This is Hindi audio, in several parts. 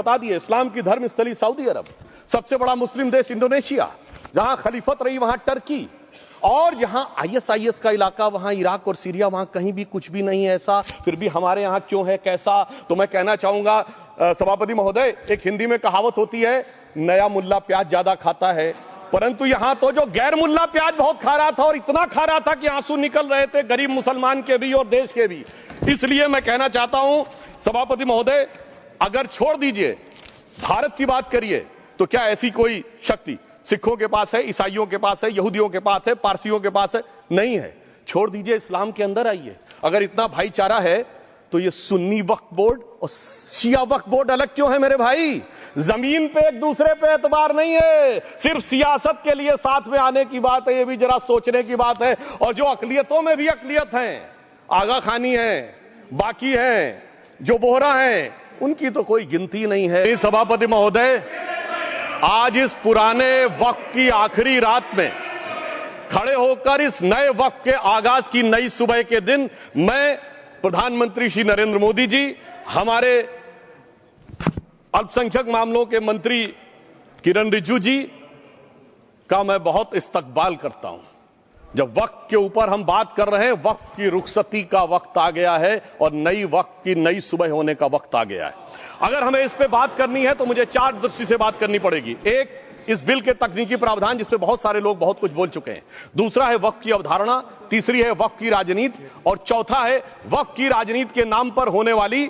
बता दिए, इस्लाम की धर्म स्थली सऊदी अरब, सबसे बड़ा मुस्लिम देश इंडोनेशिया, जहां खलीफत रही वहां टर्की, और जहां आईएसआईएस का इलाका वहां इराक और सीरिया, वहां कहीं भी कुछ भी नहीं है ऐसा, फिर भी हमारे यहां क्यों है कैसा। तो मैं कहना चाहूंगा सभापति महोदय, एक हिंदी में कहावत होती है, नया मुल्ला प्याज ज्यादा खाता है, परंतु यहां तो जो गैर मुल्ला प्याज बहुत खा रहा था, और इतना खा रहा था कि आंसू निकल रहे थे गरीब मुसलमान के भी और देश के भी। इसलिए मैं कहना चाहता हूं सभापति महोदय, अगर छोड़ दीजिए भारत की बात करिए, तो क्या ऐसी कोई शक्ति सिखों के पास है, ईसाइयों के पास है, यहूदियों के पास है, पारसियों के पास है? नहीं है। छोड़ दीजिए, इस्लाम के अंदर आइए। अगर इतना भाईचारा है तो ये सुन्नी वक्फ बोर्ड और शिया वक्फ बोर्ड अलग क्यों है मेरे भाई? जमीन पे एक दूसरे पे एतबार नहीं है, सिर्फ सियासत के लिए साथ में आने की बात है, ये भी जरा सोचने की बात है। और जो अकलियतों में भी अकलियत है, आगा खानी है, बाकी है, जो बोहरा है, उनकी तो कोई गिनती नहीं है। सभापति महोदय, आज इस पुराने वक्त की आखिरी रात में खड़े होकर इस नए वक्त के आगाज की नई सुबह के दिन मैं प्रधानमंत्री श्री नरेंद्र मोदी जी, हमारे अल्पसंख्यक मामलों के मंत्री किरण रिजिजू जी का मैं बहुत इस्तकबाल करता हूं। जब वक्त के ऊपर हम बात कर रहे हैं, वक्त की रुखसती का वक्त आ गया है और नई वक्त की नई सुबह होने का वक्त आ गया है। अगर हमें इस पे बात करनी है तो मुझे चार दृष्टि से बात करनी पड़ेगी। एक, इस बिल के तकनीकी प्रावधान जिस पे बहुत सारे लोग बहुत कुछ बोल चुके हैं। दूसरा है वक्फ की अवधारणा, तीसरी है वक्फ की राजनीति, और चौथा है वक्फ की राजनीति के नाम पर होने वाली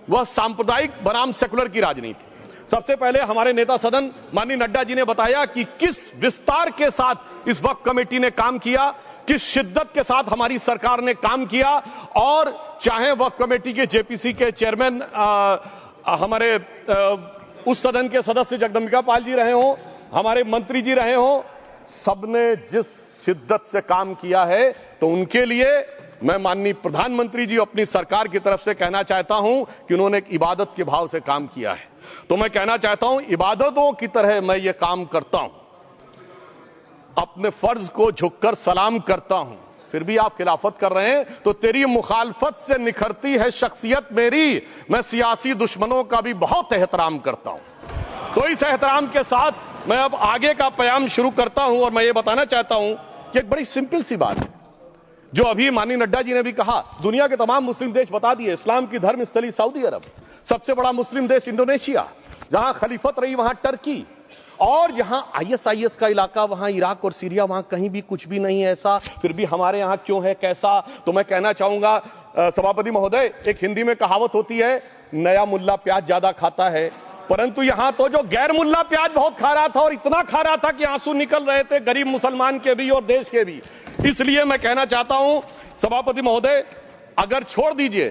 वह सांप्रदायिक बनाम सेकुलर की राजनीति। सबसे पहले हमारे नेता सदन माननीय नड्डा जी ने बताया कि किस विस्तार के साथ इस वक्फ कमेटी ने काम किया, किस शिद्दत के साथ हमारी सरकार ने काम किया। और चाहे वक्फ कमेटी के जेपीसी के चेयरमैन हमारे उस सदन के सदस्य जगदम्बिका पाल जी रहे हों, हमारे मंत्री जी रहे हों, सबने जिस शिद्दत से काम किया है, तो उनके लिए मैं माननीय प्रधानमंत्री जी अपनी सरकार की तरफ से कहना चाहता हूं कि उन्होंने एक इबादत के भाव से काम किया है। तो मैं कहना चाहता हूं, इबादतों की तरह मैं ये काम करता हूं, अपने फर्ज को झुककर सलाम करता हूं, फिर भी आप खिलाफत कर रहे हैं, तो तेरी मुखालफत से निखरती है शख्सियत मेरी। मैं सियासी दुश्मनों का भी बहुत एहतराम करता हूं। तो इस एहतराम के साथ मैं अब आगे का प्याम शुरू करता हूं, और मैं ये बताना चाहता हूं कि एक बड़ी सिंपल सी बात है, जो अभी माननीय नड्डा जी ने भी कहा, दुनिया के तमाम मुस्लिम देश बता दिए, इस्लाम की धर्म स्थली सऊदी अरब, सबसे बड़ा मुस्लिम देश इंडोनेशिया, जहां खलीफत रही वहां टर्की, और जहां आईएसआईएस का इलाका वहां इराक और सीरिया, वहां कहीं भी कुछ भी नहीं है ऐसा, फिर भी हमारे यहां क्यों है कैसा। तो मैं कहना चाहूंगा सभापति महोदय, एक हिंदी में कहावत होती है, नया मुल्ला प्याज ज्यादा खाता है, परंतु यहां तो जो गैर मुल्ला प्याज बहुत खा रहा था, और इतना खा रहा था कि आंसू निकल रहे थे गरीब मुसलमान के भी और देश के भी। इसलिए मैं कहना चाहता हूं सभापति महोदय, अगर छोड़ दीजिए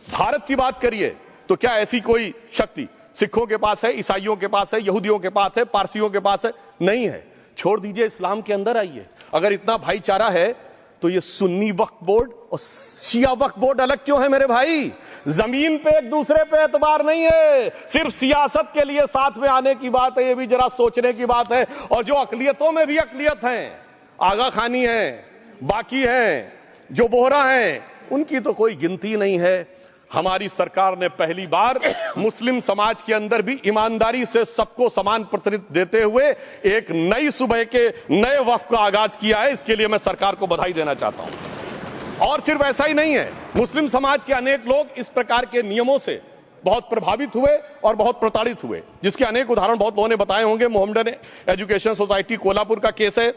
भारत की बात करिए, तो क्या ऐसी कोई शक्ति सिखों के पास है, ईसाइयों के पास है, यहूदियों के पास है, पारसियों के पास है? नहीं है। छोड़ दीजिए, इस्लाम के अंदर आइए। अगर इतना भाईचारा है तो ये सुन्नी वक्फ बोर्ड और शिया वक्फ बोर्ड अलग क्यों है मेरे भाई? जमीन पे एक दूसरे पे एतबार नहीं है, सिर्फ सियासत के लिए साथ में आने की बात है, ये भी जरा सोचने की बात है। और जो अकलियतों में भी अकलियत है, आगा खानी है, बाकी है, जो बोहरा है, उनकी तो कोई गिनती नहीं है। हमारी सरकार ने पहली बार मुस्लिम समाज के अंदर भी ईमानदारी से सबको समान प्रतिनिधित्व देते हुए एक नई सुबह के नए वक्त का आगाज किया है। इसके लिए मैं सरकार को बधाई देना चाहता हूं। और सिर्फ ऐसा ही नहीं है, मुस्लिम समाज के अनेक लोग इस प्रकार के नियमों से बहुत प्रभावित हुए और बहुत प्रताड़ित हुए, जिसके अनेक उदाहरण बहुत लोगों ने बताए होंगे। मोहम्मडन एजुकेशन सोसाइटी कोल्हापुर का केस है,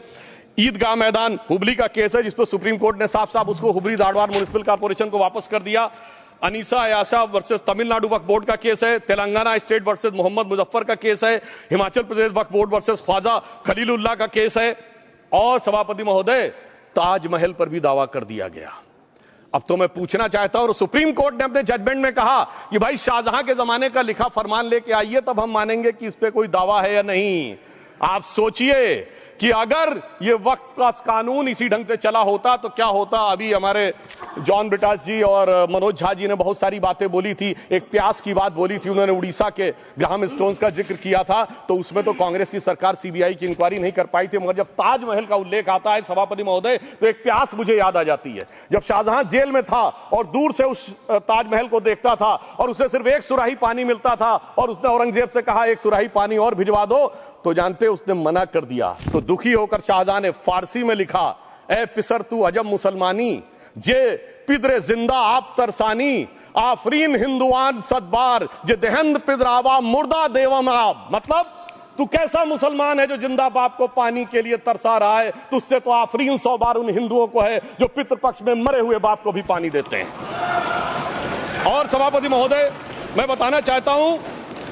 ईदगाह मैदान हुबली का केस है, जिसको सुप्रीम कोर्ट ने साफ साफ उसको हुबली धारवाड़ म्युनिसिपल कॉर्पोरेशन को वापस कर दिया। अनीसा अयाशा वर्सेस तमिलनाडु वक्फ बोर्ड का केस है, तेलंगाना स्टेट वर्सेस मोहम्मद मुजफ्फर का केस है, हिमाचल प्रदेश वक्फ बोर्ड वर्सेस ख्वाजा खलीलुल्लाह का केस है, और सभापति महोदय ताजमहल पर भी दावा कर दिया गया। अब तो मैं पूछना चाहता हूं, और सुप्रीम कोर्ट ने अपने जजमेंट में कहा कि भाई शाहजहां के जमाने का लिखा फरमान लेके आइए, तब हम मानेंगे कि इस पे कोई दावा है या नहीं। आप सोचिए कि अगर ये वक्त का कानून इसी ढंग से चला होता तो क्या होता। अभी हमारे जॉन ब्रिटास जी और मनोज झा जी ने बहुत सारी बातें बोली थी। एक प्यास की बात बोली थी, उन्होंने उड़ीसा के ग्राहम स्टोन्स का जिक्र किया था, तो उसमें तो कांग्रेस की सरकार सीबीआई की इंक्वायरी नहीं कर पाई थी। मगर जब ताजमहल का उल्लेख आता है सभापति महोदय, तो एक प्यास मुझे याद आ जाती है। जब शाहजहां जेल में था और दूर से उस ताजमहल को देखता था और उसे सिर्फ एक सुराही पानी मिलता था और उसने औरंगजेब से कहा एक सुराही पानी और भिजवा दो, तो जानते उसने मना कर दिया। तो दुखी होकर शाहजहां ने फारसी में लिखा, ए पिसर तू अजब मुसलमानी, जे पिदरे जिंदा आप तरसानी, आफरीन हिंदुआन सदबार, जे देहंद पिदरावा मुर्दा देवम आप। मतलब तू कैसा मुसलमान है जो जिंदा बाप को पानी के लिए तरसा रहा है, तुझसे तो आफरीन 100 बार उन हिंदुओं को है जो पितृपक्ष में मरे हुए बाप को भी पानी देते हैं। और सभापति महोदय, मैं बताना चाहता हूं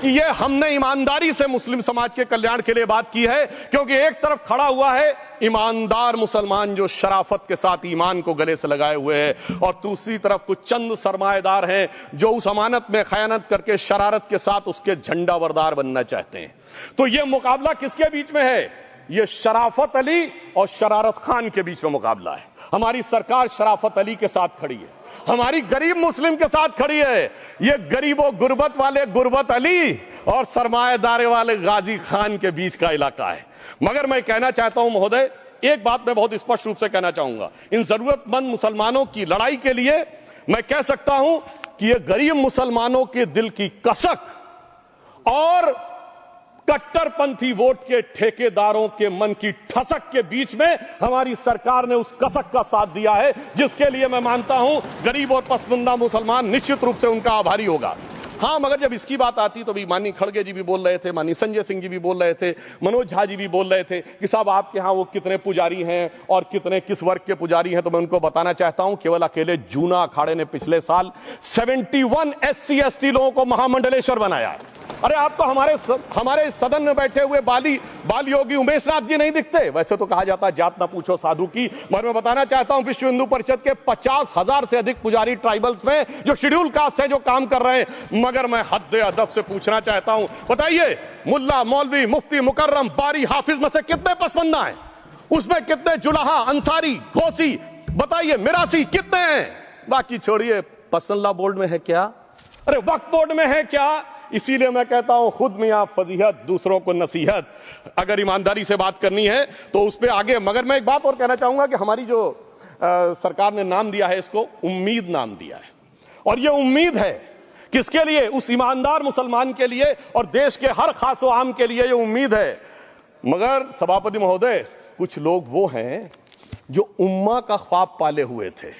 कि ये हमने ईमानदारी से मुस्लिम समाज के कल्याण के लिए बात की है, क्योंकि एक तरफ खड़ा हुआ है ईमानदार मुसलमान जो शराफत के साथ ईमान को गले से लगाए हुए हैं, और दूसरी तरफ कुछ चंद सरमाएदार हैं जो उस अमानत में खयानत करके शरारत के साथ उसके झंडावरदार बनना चाहते हैं। तो ये मुकाबला किसके बीच में है? ये शराफत अली और शरारत खान के बीच में मुकाबला है। हमारी सरकार शराफत अली के साथ खड़ी है, हमारी गरीब मुस्लिम के साथ खड़ी है। ये गरीबों गुर्बत वाले गुर्बत अली और सरमाएदार वाले गाजी खान के बीच का इलाका है। मगर मैं कहना चाहता हूं महोदय, एक बात मैं बहुत स्पष्ट रूप से कहना चाहूंगा, इन जरूरतमंद मुसलमानों की लड़ाई के लिए मैं कह सकता हूं कि ये गरीब मुसलमानों के दिल की कसक और कट्टरपंथी वोट के ठेकेदारों के मन की ठसक के बीच में हमारी सरकार ने उस कसक का साथ दिया है, जिसके लिए मैं मानता हूं गरीब और पसमानदा मुसलमान निश्चित रूप से उनका आभारी होगा। हां, मगर जब इसकी बात आती तो भी माननीय खड़गे जी भी बोल रहे थे, माननीय संजय सिंह जी भी बोल रहे थे, मनोज झा जी भी बोल रहे थे कि साहब आपके यहां वो कितने पुजारी हैं और कितने किस वर्ग के पुजारी हैं। तो मैं उनको बताना चाहता हूं, केवल अकेले जूना अखाड़े ने पिछले साल 71 SC ST लोगों को महामंडलेश्वर बनाया है। अरे आप तो हमारे सदन में बैठे हुए बाल योगी उमेश नाथ जी नहीं दिखते? वैसे तो कहा जाता है जात ना पूछो साधु की, मगर मैं बताना चाहता हूं विश्व हिंदू परिषद के 50,000 से अधिक पुजारी ट्राइबल्स में जो शेड्यूल कास्ट है जो काम कर रहे हैं। मगर मैं हद अदब से पूछना चाहता हूं, बताइए मुल्ला मौलवी मुफ्ती मुकर्रम बारी हाफिज में से कितने पसमंदा हैं? उसमें कितने जुलाहा अंसारी गौसी बताइए मिरासी कितने हैं? बाकी छोड़िए, पसंदला बोर्ड में है क्या? अरे वक्फ बोर्ड में है क्या? इसीलिए मैं कहता हूं खुद मियां फजीहत दूसरों को नसीहत। अगर ईमानदारी से बात करनी है तो उस पर आगे। मगर मैं एक बात और कहना चाहूंगा कि हमारी जो सरकार ने नाम दिया है, इसको उम्मीद नाम दिया है, और ये उम्मीद है किसके लिए? उस ईमानदार मुसलमान के लिए और देश के हर खास व आम के लिए ये उम्मीद है। मगर सभापति महोदय, कुछ लोग वो हैं जो उम्मा का ख्वाब पाले हुए थे।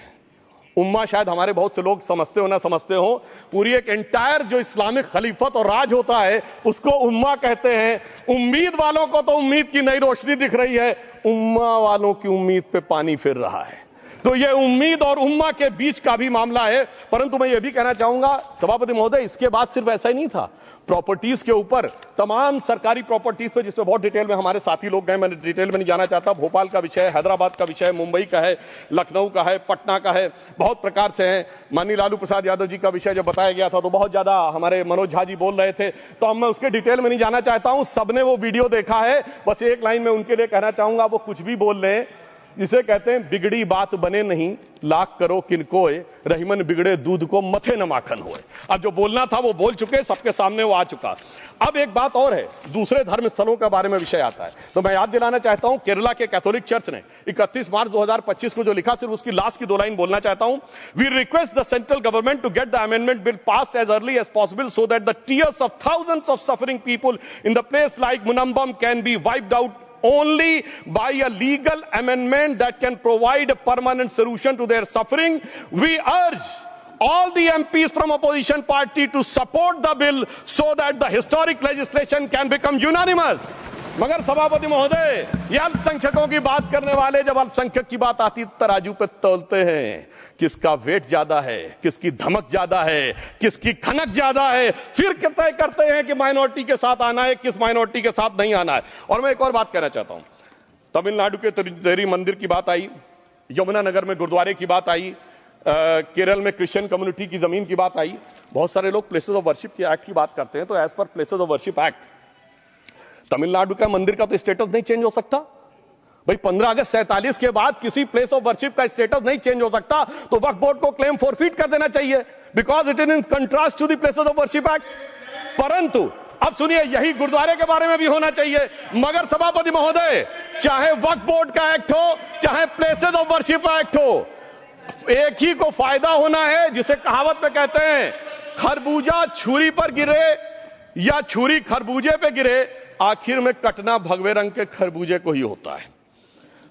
उम्मा शायद हमारे बहुत से लोग समझते हो ना समझते हो, पूरी एक एंटायर जो इस्लामिक खलीफत और राज होता है उसको उम्मा कहते हैं। उम्मीद वालों को तो उम्मीद की नई रोशनी दिख रही है, उम्मा वालों की उम्मीद पे पानी फिर रहा है। तो ये उम्मीद और उम्मा के बीच का भी मामला है। परंतु मैं ये भी कहना चाहूंगा सभापति महोदय, इसके बाद सिर्फ ऐसा ही नहीं था। प्रॉपर्टीज के ऊपर, तमाम सरकारी प्रॉपर्टीज पे, जिसमें बहुत डिटेल में हमारे साथी लोग गए, मैं डिटेल में नहीं जाना चाहता। भोपाल का विषय, हैदराबाद का विषय, मुंबई का है, लखनऊ का है, पटना का है, बहुत प्रकार से है। माननीय लालू प्रसाद यादव जी का विषय जब बताया गया था तो बहुत ज्यादा हमारे मनोज झा जी बोल रहे थे, तो अब मैं उसके डिटेल में नहीं जाना चाहता हूं। सबने वो वीडियो देखा है। बस एक लाइन में उनके लिए कहना चाहूंगा, वो कुछ भी बोल रहे हैं, जिसे कहते हैं बिगड़ी बात बने नहीं, लाख करो किनकोए, रहीमन बिगड़े दूध को मथे न माखन होए। अब जो बोलना था वो बोल चुके, सबके सामने वो आ चुका। अब एक बात और है, दूसरे धर्म स्थलों के बारे में विषय आता है, तो मैं याद दिलाना चाहता हूं केरला के कैथोलिक चर्च ने 31 मार्च 2025 को जो लिखा, सिर्फ उसकी लास्ट की 2 लाइन बोलना चाहता हूं। We request the central government to get the amendment bill passed as early as possible so that the tears of thousands of suffering people in the place like Munambam can be wiped out only by a legal amendment that can provide a permanent solution to their suffering. We urge all the MPs from opposition party to support the bill so that the historic legislation can become unanimous. मगर सभापति महोदय, ये अल्पसंख्यकों की बात करने वाले जब अल्पसंख्यक की बात आती तराजू पे तोलते हैं, किसका वेट ज्यादा है, किसकी धमक ज्यादा है, किसकी खनक ज्यादा है, फिर तय करते हैं कि माइनॉरिटी के साथ आना है, किस माइनॉरिटी के साथ नहीं आना है। और मैं एक और बात कहना चाहता हूं, तमिलनाडु के तिरुचेरी मंदिर की बात आई, यमुनानगर में गुरुद्वारे की बात आई, केरल में क्रिश्चियन कम्युनिटी की जमीन की बात आई। बहुत सारे लोग प्लेसेस ऑफ वर्शिप के एक्ट की बात करते हैं, तो as per places of worship act Tamil Nadu का मंदिर का तो स्टेटस नहीं चेंज हो सकता, भाई 15 अगस्त 47 के बाद किसी प्लेस ऑफ वर्शिप का स्टेटस नहीं चेंज हो सकता, तो वक्फ बोर्ड को क्लेम फॉरफिट कर देना चाहिए, because it is in contrast to the places of worship act. परंतु अब सुनिए, यही गुरुद्वारे के बारे में भी होना चाहिए। मगर सभापति महोदय, चाहे वक्फ बोर्ड का एक्ट हो, चाहे प्लेसेस ऑफ वर्शिप एक्ट हो, एक ही को फायदा होना है, जिसे कहावत में कहते हैं खरबूजा छुरी पर गिरे या छुरी खरबूजे पे गिरे, आखिर में कटना भगवे रंग के खरबूजे को ही होता है।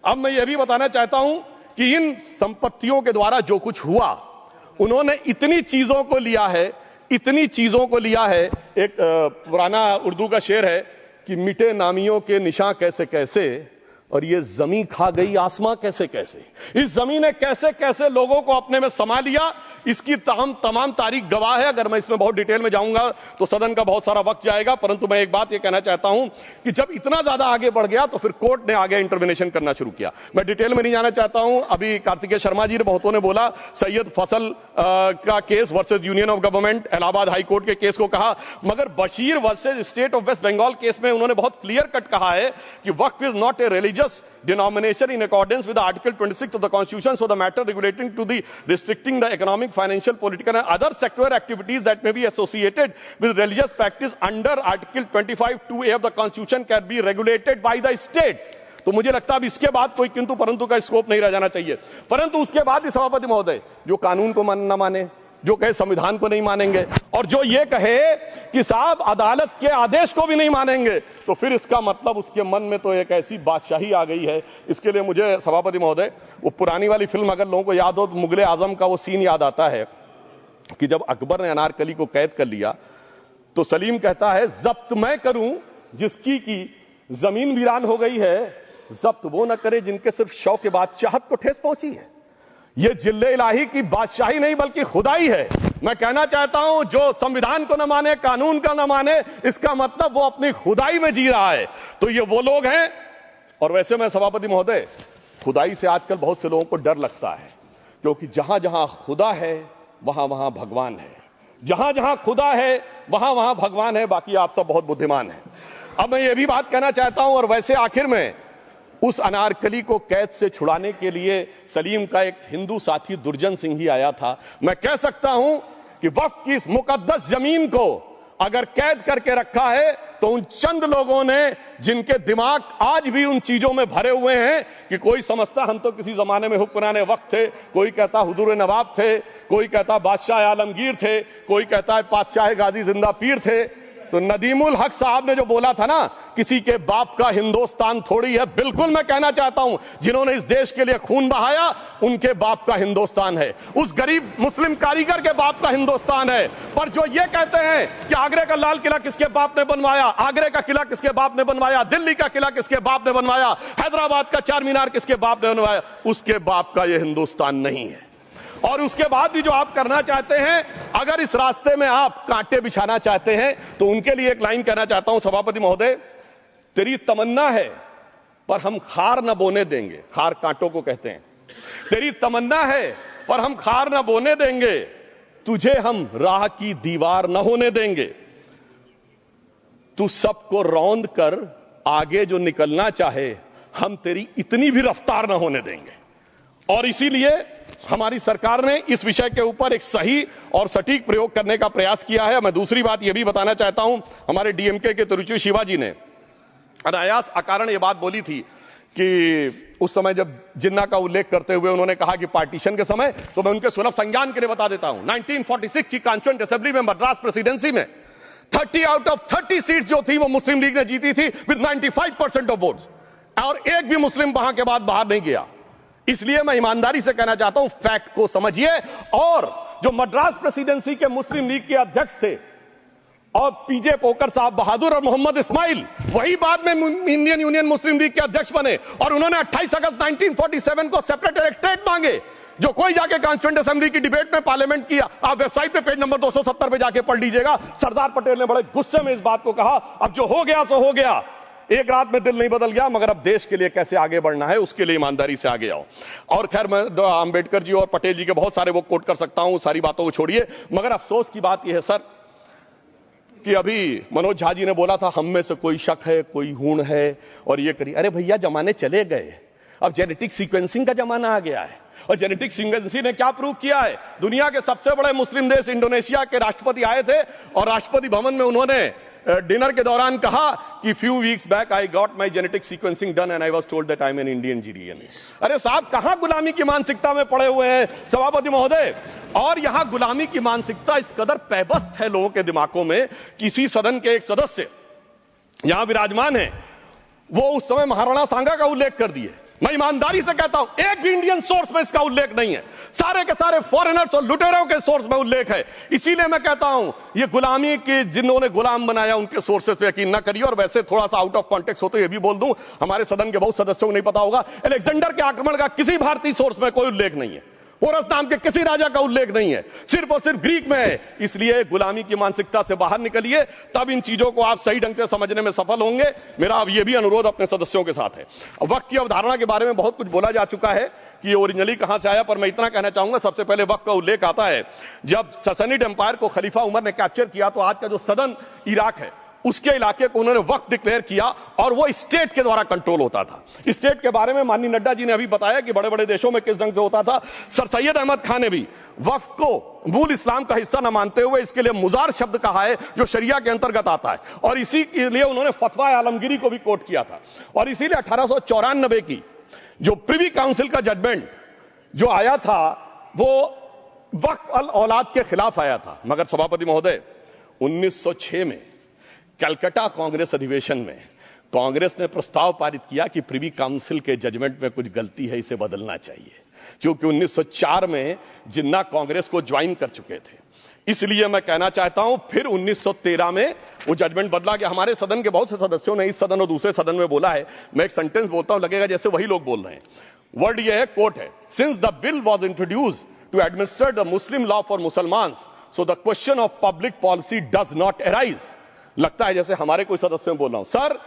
अब मैं यह भी बताना चाहता हूं कि इन संपत्तियों के द्वारा जो कुछ हुआ, उन्होंने इतनी चीजों को लिया है, इतनी चीजों को लिया है। एक पुराना उर्दू का शेर है कि मिटे नामियों के निशान कैसे कैसे, और ये जमीन खा गई आसमां कैसे कैसे। इस जमीन ने कैसे कैसे लोगों को अपने में समा लिया, इसकी तमाम तारीख गवाह है। अगर मैं इसमें बहुत डिटेल में जाऊंगा तो सदन का बहुत सारा वक्त जाएगा, परंतु मैं एक बात ये कहना चाहता हूं कि जब इतना ज्यादा आगे बढ़ गया तो फिर कोर्ट ने आगे इंटरवेंशन करना शुरू किया। मैं डिटेल में नहीं जाना चाहता हूं। अभी कार्तिकेय शर्मा जी ने, बहुतों ने बोला सैयद फसल का case versus Union of Government, Allahabad High Court के केस को कहा, मगर Bashir versus State of West Bengal case में उन्होंने बहुत क्लियर कट कहा है कि waqf is not a religious denomination in accordance with the Article 26 of the Constitution, so the matter relating to the restricting the economic, financial, political and other sectoral activities that may be associated with religious practice under Article 25(2)(a) of the Constitution can be regulated by the state। तो मुझे लगता है अब इसके बाद कोई किंतु परंतु का स्कोप नहीं रह जाना चाहिए। परंतु उसके बाद भी सभापति महोदय, जो कानून को न माने, जो कहे संविधान को नहीं मानेंगे, और जो ये कहे कि साहब अदालत के आदेश को भी नहीं मानेंगे, तो फिर इसका मतलब उसके मन में तो एक ऐसी बादशाही आ गई है। इसके लिए मुझे सभापति महोदय, वो पुरानी वाली फिल्म अगर लोगों को याद हो तो मुगले आजम का वो सीन याद आता है कि जब अकबर ने अनारकली को कैद कर लिया तो सलीम कहता है जब्त मैं करूं जिसकी की जमीन वीरान हो गई है, जब्त वो न करे जिनके सिर्फ शौक के बाद चाहत को ठेस पहुंची है। ये जिल्ले इलाही की बादशाही नहीं बल्कि खुदाई है। मैं कहना चाहता हूं जो संविधान को न माने, कानून का न माने, इसका मतलब वो अपनी खुदाई में जी रहा है। तो ये वो लोग हैं। और वैसे मैं सभापति महोदय, खुदाई से आजकल बहुत से लोगों को डर लगता है, क्योंकि जहां जहां खुदा है वहां वहां भगवान है, जहां जहां खुदा है वहां वहां भगवान है। बाकी आप सब बहुत बुद्धिमान हैं। अब मैं ये भी बात कहना चाहता हूं, और वैसे आखिर में उस अनारकली को कैद से छुड़ाने के लिए सलीम का एक हिंदू साथी दुर्जन सिंह ही आया था। मैं कह सकता हूं कि वक्फ की इस मुकद्दस जमीन को अगर कैद करके रखा है तो उन चंद लोगों ने, जिनके दिमाग आज भी उन चीजों में भरे हुए हैं कि कोई समझता हम तो किसी जमाने में हुक्मरान वक्त थे, कोई कहता हुजूर नवाब थे, कोई कहता बादशाह आलमगीर थे, कोई कहता है बादशाह गाजी जिंदा पीर थे। तो नदीमुल हक साहब ने जो बोला था ना, किसी के बाप का हिंदुस्तान थोड़ी है, बिल्कुल मैं कहना चाहता हूं जिन्होंने इस देश के लिए खून बहाया उनके बाप का हिंदुस्तान है, उस गरीब मुस्लिम कारीगर के बाप का हिंदुस्तान है। पर जो ये कहते हैं कि आगरे का लाल किला किसके बाप ने बनवाया, आगरे का किला किसके बाप ने बनवाया, दिल्ली का किला किसके बाप ने बनवाया, हैदराबाद का चार मीनार किसके बाप ने बनवाया, उसके बाप का यह हिंदुस्तान नहीं है। और उसके बाद भी जो आप करना चाहते हैं, अगर इस रास्ते में आप कांटे बिछाना चाहते हैं, तो उनके लिए एक लाइन कहना चाहता हूं सभापति महोदय, तेरी तमन्ना है पर हम खार न बोने देंगे, खार कांटों को कहते हैं, तेरी तमन्ना है पर हम खार न बोने देंगे, तुझे हम राह की दीवार न होने देंगे, तू सबको रौंद कर आगे जो निकलना चाहे हम तेरी इतनी भी रफ्तार न होने देंगे। और इसीलिए हमारी सरकार ने इस विषय के ऊपर एक सही और सटीक प्रयोग करने का प्रयास किया है। मैं दूसरी बात यह भी बताना चाहता हूं, हमारे डीएमके के तिरुचि शिवाजी ने अनायास अकारण यह बात बोली थी कि उस समय जब जिन्ना का उल्लेख करते हुए उन्होंने कहा कि पार्टीशन के समय, तो मैं उनके सुलभ संज्ञान के लिए बता देता हूं, 1946 की कॉन्स्टिट्यूएंट असेंबली में मद्रास प्रेसिडेंसी में 30 आउट ऑफ 30 सीट्स जो थी वो मुस्लिम लीग ने जीती थी विद 95% ऑफ वोट्स, और एक भी मुस्लिम वहां के बाद बाहर नहीं गया। इसलिए मैं ईमानदारी से कहना चाहता हूं, फैक्ट को समझिए। और जो मद्रास प्रेसिडेंसी के मुस्लिम लीग के अध्यक्ष थे और पीजे पोकर साहब बहादुर और मोहम्मद इस्माइल, वही बाद में इंडियन यूनियन मुस्लिम लीग के अध्यक्ष बने, और उन्होंने 28 अगस्त 1947 को सेपरेट इलेक्टोरेट मांगे, जो कोई जाके कॉन्स्टिट्यूएंट असेंबली की डिबेट में पार्लियामेंट किया। आप वेबसाइट पे पेज नंबर 270 पे जाके पढ़ लीजिएगा। सरदार पटेल ने बड़े गुस्से में इस बात को कहा, अब जो हो गया सो हो गया, एक रात में दिल नहीं बदल गया, मगर अब देश के लिए कैसे आगे बढ़ना है उसके लिए ईमानदारी से आगे आओ। और खैर मैं अंबेडकर जी और पटेल जी के बहुत सारे वो कोट कर सकता हूं, सारी बातों को छोड़िए, मगर अफसोस की बात यह है सर कि अभी मनोज झा जी ने बोला था हम में से कोई शक है, कोई हूण है और ये करिए। अरे भैया जमाने चले गए, अब जेनेटिक सीक्वेंसिंग का जमाना आ गया है, और जेनेटिक सीक्वेंसिंग ने क्या प्रूव किया है? दुनिया के सबसे बड़े मुस्लिम देश इंडोनेशिया के राष्ट्रपति आए थे और राष्ट्रपति भवन में उन्होंने डिनर के दौरान कहा कि few weeks back I got my genetic sequencing done and I was told that I am an Indian DNA. अरे साहब, कहां गुलामी की मानसिकता में पड़े हुए हैं सभापति महोदय? और यहां गुलामी की मानसिकता इस कदर पैबस्त है लोगों के दिमागों में। किसी सदन के एक सदस्य यहां विराजमान है, वो उस समय महाराणा सांगा का उल्लेख कर दिए। मैं ईमानदारी से कहता हूं, एक भी इंडियन सोर्स में इसका उल्लेख नहीं है, सारे के सारे फॉरेनर्स और लुटेरों के सोर्स में उल्लेख है। इसीलिए मैं कहता हूं, ये गुलामी के जिन्होंने गुलाम बनाया उनके सोर्सेस पे यकीन ना करिए। और वैसे थोड़ा सा आउट ऑफ कॉन्टेक्स्ट हो तो ये भी बोल दूं, हमारे सदन के बहुत सदस्यों को नहीं पता होगा, अलेक्जेंडर के आक्रमण का किसी भारतीय सोर्स में कोई उल्लेख नहीं है, पोरस नाम के किसी राजा का उल्लेख नहीं है, सिर्फ और सिर्फ ग्रीक में है। इसलिए गुलामी की मानसिकता से बाहर निकलिए, तब इन चीजों को आप सही ढंग से समझने में सफल होंगे। मेरा अब यह भी अनुरोध अपने सदस्यों के साथ है। वक्त की अवधारणा के बारे में बहुत कुछ बोला जा चुका है कि ये ओरिजिनली कहां से आया, पर मैं इतना कहना चाहूंगा, सबसे पहले वक्त का उल्लेख आता है जब ससनिड एम्पायर को खलीफा उमर ने कैप्चर किया, तो आज का जो सदन इराक है उसके इलाके को उन्होंने वक्त डिक्लेयर किया और वो स्टेट के द्वारा कंट्रोल होता था। स्टेट के बारे में माननीय नड्डा जी ने अभी बताया कि बड़े बड़े देशों में किस ढंग से होता था। सर सैयद अहमद खान ने भी वक्त को मूल इस्लाम का हिस्सा न मानते हुए इसके लिए मुजार शब्द कहा है, जो शरिया के अंतर्गत आता है, और इसी के लिए उन्होंने फतवा आलमगीरी को भी कोट किया था। और इसीलिए 1894 की जो प्रिवी काउंसिल का जजमेंट जो आया था, वो वक्फ अल औलाद के खिलाफ आया था। मगर सभापति महोदय, 1906 में कलकत्ता कांग्रेस अधिवेशन में कांग्रेस ने प्रस्ताव पारित किया कि प्रिवी काउंसिल के जजमेंट में कुछ गलती है, इसे बदलना चाहिए। क्योंकि 1904 में जिन्ना कांग्रेस को ज्वाइन कर चुके थे, इसलिए मैं कहना चाहता हूं फिर 1913 में वो जजमेंट बदला गया। हमारे सदन के बहुत से सदस्यों ने इस सदन और दूसरे सदन में बोला है, मैं एक सेंटेंस बोलता हूं, लगेगा जैसे वही लोग बोल रहे हैं। वर्ड ये है, कोट है, since the bill was introduced to administer the Muslim law for Mussalmans, so the question of public policy does not arise. लगता है जैसे हमारे कोई सदस्य बोल रहा हूं। सर,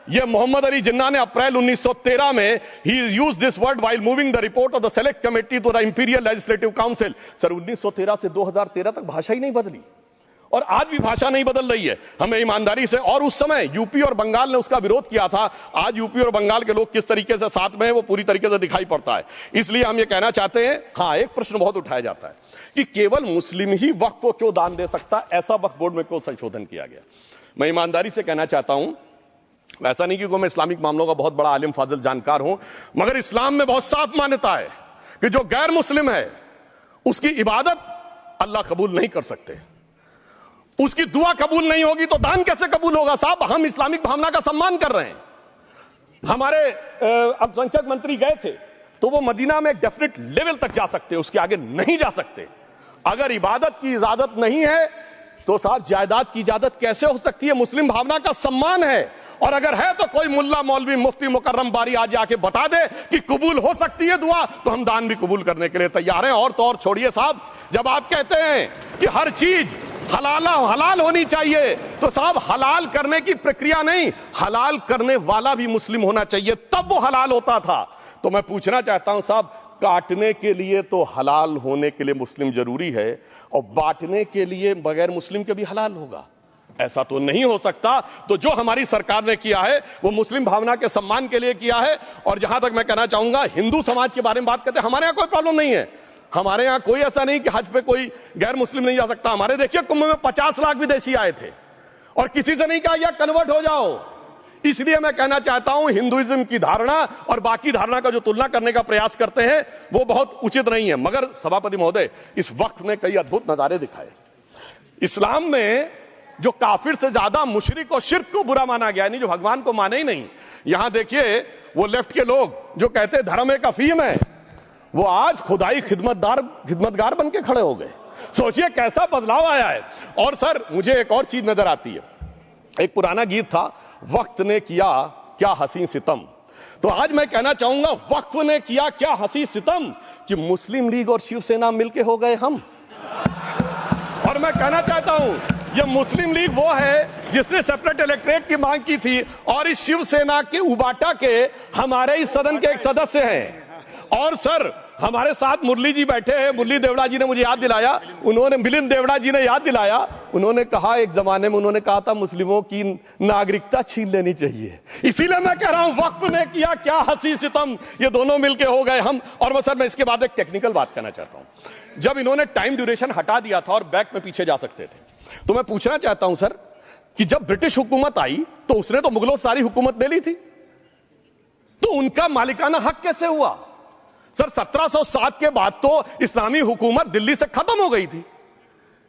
ये मोहम्मद अली जिन्ना ने अप्रैल 1913 में ही is used this word while moving the report of the select committee to the imperial legislative council. Sir, 1913 से 2013 तक भाषा ही नहीं बदली, और आज भी भाषा नहीं बदल रही है। हमें ईमानदारी से, और उस समय यूपी और बंगाल ने उसका विरोध किया था, आज यूपी और बंगाल के लोग किस तरीके से साथ में है वो पूरी तरीके से दिखाई पड़ता है। इसलिए हम ये कहना चाहते हैं, हाँ, एक प्रश्न बहुत उठाया जाता है कि केवल मुस्लिम ही वक्फ को क्यों दान दे सकता, ऐसा वक्फ बोर्ड में क्यों संशोधन किया गया। मैं ईमानदारी से कहना चाहता हूं, ऐसा नहीं कि मैं इस्लामिक मामलों का बहुत बड़ा आलिम फाजिल जानकार हूं, मगर इस्लाम में बहुत साफ मान्यता है कि जो गैर मुस्लिम है उसकी इबादत अल्लाह कबूल नहीं कर सकते, उसकी दुआ कबूल नहीं होगी तो दान कैसे कबूल होगा। साहब, हम इस्लामिक भावना का सम्मान कर रहे हैं। हमारे अल्पसंख्यक मंत्री गए थे तो वो मदीना में एक डेफिनेट लेवल तक जा सकते, उसके आगे नहीं जा सकते। अगर इबादत की इजाजत नहीं है तो साहब जायदाद की इजाजत कैसे हो सकती है? मुस्लिम भावना का सम्मान है, और अगर है तो कोई मुल्ला मौलवी मुफ्ती मुकर्रम बारी आज आके बता दे कि कबूल हो सकती है दुआ, तो हम दान भी कबूल करने के लिए तैयार हैं। और तो और छोड़िए साहब, जब आप कहते हैं कि हर चीज हलाल होनी चाहिए, तो साहब हलाल करने की प्रक्रिया नहीं, हलाल करने वाला भी मुस्लिम होना चाहिए, तब वो हलाल होता था। तो मैं पूछना चाहता हूं साहब, काटने के लिए तो हलाल होने के लिए मुस्लिम जरूरी है, और बांटने के लिए बगैर मुस्लिम के भी हलाल होगा? ऐसा तो नहीं हो सकता। तो जो हमारी सरकार ने किया है वो मुस्लिम भावना के सम्मान के लिए किया है। और जहां तक मैं कहना चाहूंगा, हिंदू समाज के बारे में बात करते हैं, हमारे यहां कोई प्रॉब्लम नहीं है। हमारे यहां कोई ऐसा नहीं कि हज पे कोई गैर मुस्लिम नहीं जा सकता। हमारे देखिए कुंभ में 50 लाख विदेशी आए थे और किसी से नहीं कहा या कन्वर्ट हो जाओ। इसलिए मैं कहना चाहता हूं, हिंदुइज्म की धारणा और बाकी धारणा का जो तुलना करने का प्रयास करते हैं वो बहुत उचित नहीं है। मगर सभापति महोदय, इस वक्त ने कई अद्भुत नजारे दिखाए। इस्लाम में जो काफिर से ज्यादा मुशरिक और शिर्क को बुरा माना गया, नहीं जो भगवान को माने ही नहीं। यहां देखिए वो लेफ्ट के लोग जो कहते धर्म एक अफीम है, वो आज खुदाई खिदमतगार बन के खड़े हो गए। सोचिए कैसा बदलाव आया है। और सर, मुझे एक और चीज नजर आती है। एक पुराना गीत था, वक्त ने किया क्या हसी सितम। तो आज मैं कहना चाहूंगा, वक्त ने किया क्या हसी सितम कि मुस्लिम लीग और शिवसेना मिलके हो गए हम। और मैं कहना चाहता हूं, ये मुस्लिम लीग वो है जिसने सेपरेट इलेक्टोरेट की मांग की थी, और इस शिवसेना के उबाटा के हमारे इस सदन के एक सदस्य हैं। और सर, हमारे साथ मुरली जी बैठे हैं, मुरली देवड़ा जी ने मुझे याद दिलाया, उन्होंने मिलिंद देवड़ा जी ने याद दिलाया, उन्होंने कहा एक जमाने में उन्होंने कहा था मुस्लिमों की नागरिकता छीन लेनी चाहिए। इसीलिए मैं कह रहा हूं वक्फ ने किया क्या हंसी सितम, ये दोनों मिलके हो गए हम। और सर मैं इसके बाद एक टेक्निकल बात करना चाहता हूं। जब इन्होंने टाइम ड्यूरेशन हटा दिया था और बैक में पीछे जा सकते थे, तो मैं पूछना चाहता हूं सर कि जब ब्रिटिश हुकूमत आई तो उसने तो मुगलों सारी हुकूमत ले ली थी, तो उनका मालिकाना हक कैसे हुआ? सर 1707 के बाद तो इस्लामी हुकूमत दिल्ली से खत्म हो गई थी।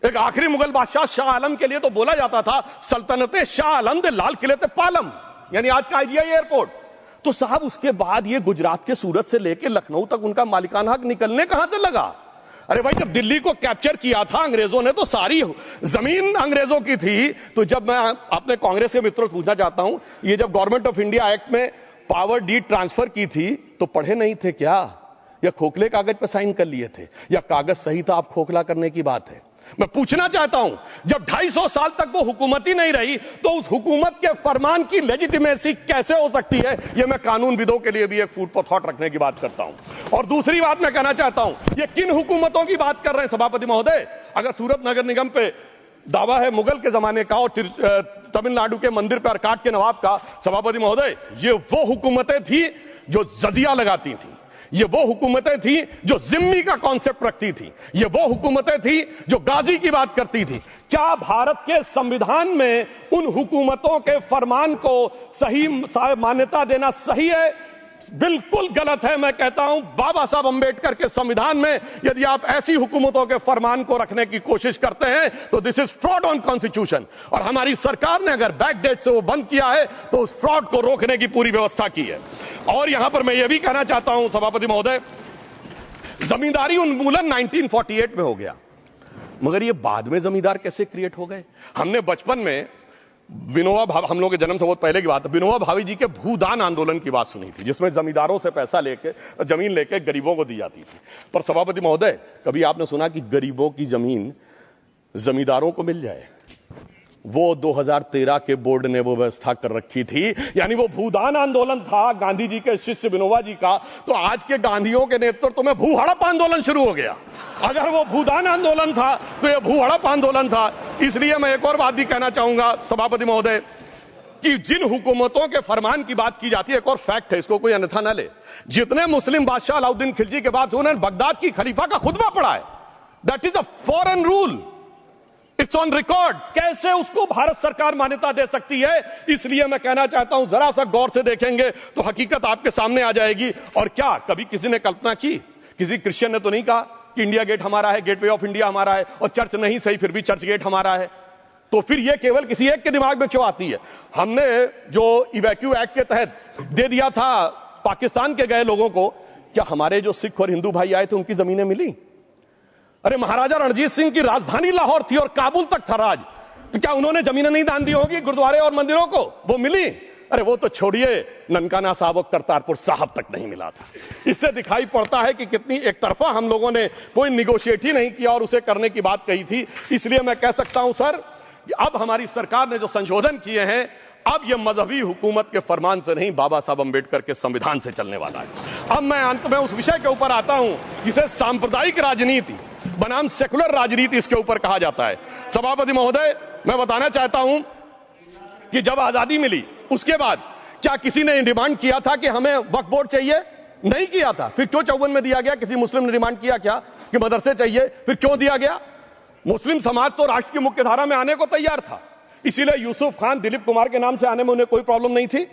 एक आखिरी मुगल बादशाह शाह आलम के लिए तो बोला जाता था सल्तनते शाह आलम दे लाल किले ते पालम, यानी आज का IGI एयरपोर्ट। तो साहब उसके बाद ये गुजरात के सूरत से लेकर लखनऊ तक उनका मालिकाना हक निकलने कहां से लगा? अरे भाई जब दिल्ली को कैप्चर किया था अंग्रेजों ने तो सारी जमीन अंग्रेजों की थी। तो जब मैं अपने कांग्रेस के मित्रों से पूछना चाहता हूं, ये जब गवर्नमेंट ऑफ इंडिया एक्ट में पावर डीड ट्रांसफर की थी तो पढ़े नहीं थे क्या, या खोखले कागज पर साइन कर लिए थे, या कागज सही था आप खोखला करने की बात है? मैं पूछना चाहता हूं जब 250 साल तक वो हुकूमत ही नहीं रही तो उस हुकूमत के फरमान की लेजिटिमेसी कैसे हो सकती है? ये मैं कानूनविदों के लिए भी एक फूड फॉर थॉट रखने की बात करता हूं। और दूसरी बात मैं कहना चाहता हूं, ये किन हुकूमतों की बात कर रहे हैं सभापति महोदय? अगर सूरत नगर निगम पे दावा है मुगल के जमाने का और तमिलनाडु के मंदिर पर अरकाट के नवाब का, सभापति महोदय ये वो हुकूमतें थी जो जजिया लगाती थी, ये वो हुकूमतें थी जो जिम्मी का कॉन्सेप्ट रखती थी, ये वो हुकूमतें थी जो गाजी की बात करती थी। क्या भारत के संविधान में उन हुकूमतों के फरमान को सही मान्यता देना सही है? बिल्कुल गलत है। मैं कहता हूं बाबा साहब अंबेडकर के संविधान में यदि आप ऐसी हुकूमतों के फरमान को रखने की कोशिश करते हैं तो this is fraud on constitution. और हमारी सरकार ने अगर बैकडेट से वो बंद किया है तो उस फ्रॉड को रोकने की पूरी व्यवस्था की है। और यहां पर मैं ये भी कहना चाहता हूं सभापति महोदय, जमींदारी उन्मूलन 1948 में हो गया, मगर ये बाद में जमींदार कैसे क्रिएट हो गए? हमने बचपन में विनोबा भावे, हम लोग के जन्म से बहुत पहले की बात है, विनोबा भावे जी के भूदान आंदोलन की बात सुनी थी, जिसमें जमींदारों से पैसा लेके जमीन लेके गरीबों को दी जाती थी। पर सभापति महोदय कभी आपने सुना कि गरीबों की जमीन जमींदारों को मिल जाए? वो 2013 के बोर्ड ने वो व्यवस्था कर रखी थी। यानी वो भूदान आंदोलन था गांधी जी के शिष्य विनोबा जी का, तो आज के गांधियों के नेतृत्व में भू हड़प आंदोलन शुरू हो गया। अगर वो भूदान आंदोलन था तो ये भू हड़प आंदोलन था। इसलिए मैं एक और बात भी कहना चाहूंगा सभापति महोदय कि जिन हुकूमतों के फरमान की बात की जाती है, एक और फैक्ट है, इसको कोई अन्यथा न ले, जितने मुस्लिम बादशाह अलाउद्दीन खिलजी के बाद उन्होंने बगदाद की खलीफा का खुतबा पढ़ा है, that is a foreign rule, it's on record. कैसे उसको भारत सरकार मान्यता दे सकती है? इसलिए मैं कहना चाहता हूं जरा सा गौर से देखेंगे तो हकीकत आपके सामने आ जाएगी। और क्या कभी किसी ने कल्पना की, किसी क्रिश्चियन ने तो नहीं कहा कि इंडिया गेट हमारा है, गेटवे ऑफ इंडिया हमारा है, और चर्च नहीं सही फिर भी चर्च गेट हमारा है? तो फिर यह केवल किसी एक के दिमाग में क्यों आती है? हमने जो इवैक्यू एक्ट के तहत दे दिया था पाकिस्तान के गए लोगों को, क्या हमारे जो सिख और हिंदू भाई आए थे उनकी जमीनें मिली? अरे महाराजा रणजीत सिंह की राजधानी लाहौर थी और काबुल तक था राज, तो क्या उन्होंने जमीनें नहीं दान दी होगी गुरुद्वारे और मंदिरों को? वो मिली? अरे वो तो छोड़िए, ननकाना साहब और करतारपुर साहब तक नहीं मिला था। इससे दिखाई पड़ता है कि कितनी एक तरफा हम लोगों ने कोई निगोशिएट ही नहीं किया और उसे करने की बात कही थी। इसलिए मैं कह सकता हूं सर, अब हमारी सरकार ने जो संशोधन किए हैं, अब यह मजहबी हुकूमत के फरमान से नहीं, बाबा साहब अंबेडकर के संविधान से चलने वाला है। अब मैं अंत में उस विषय के ऊपर आता हूं जिसे सांप्रदायिक राजनीति बनाम सेकुलर राजनीति इसके ऊपर कहा जाता है। सभापति महोदय मैं बताना चाहता हूं कि जब आजादी मिली उसके बाद क्या किसी ने डिमांड किया था कि हमें वक्फ बोर्ड चाहिए? नहीं किया था। फिर क्यों 54 में दिया गया? किसी मुस्लिम ने डिमांड किया क्या कि मदरसे चाहिए? फिर क्यों दिया गया? मुस्लिम समाज तो राष्ट्र की मुख्य धारा में आने को तैयार था, इसीलिए यूसुफ खान दिलीप कुमार के नाम से आने में उन्हें कोई प्रॉब्लम नहीं थी।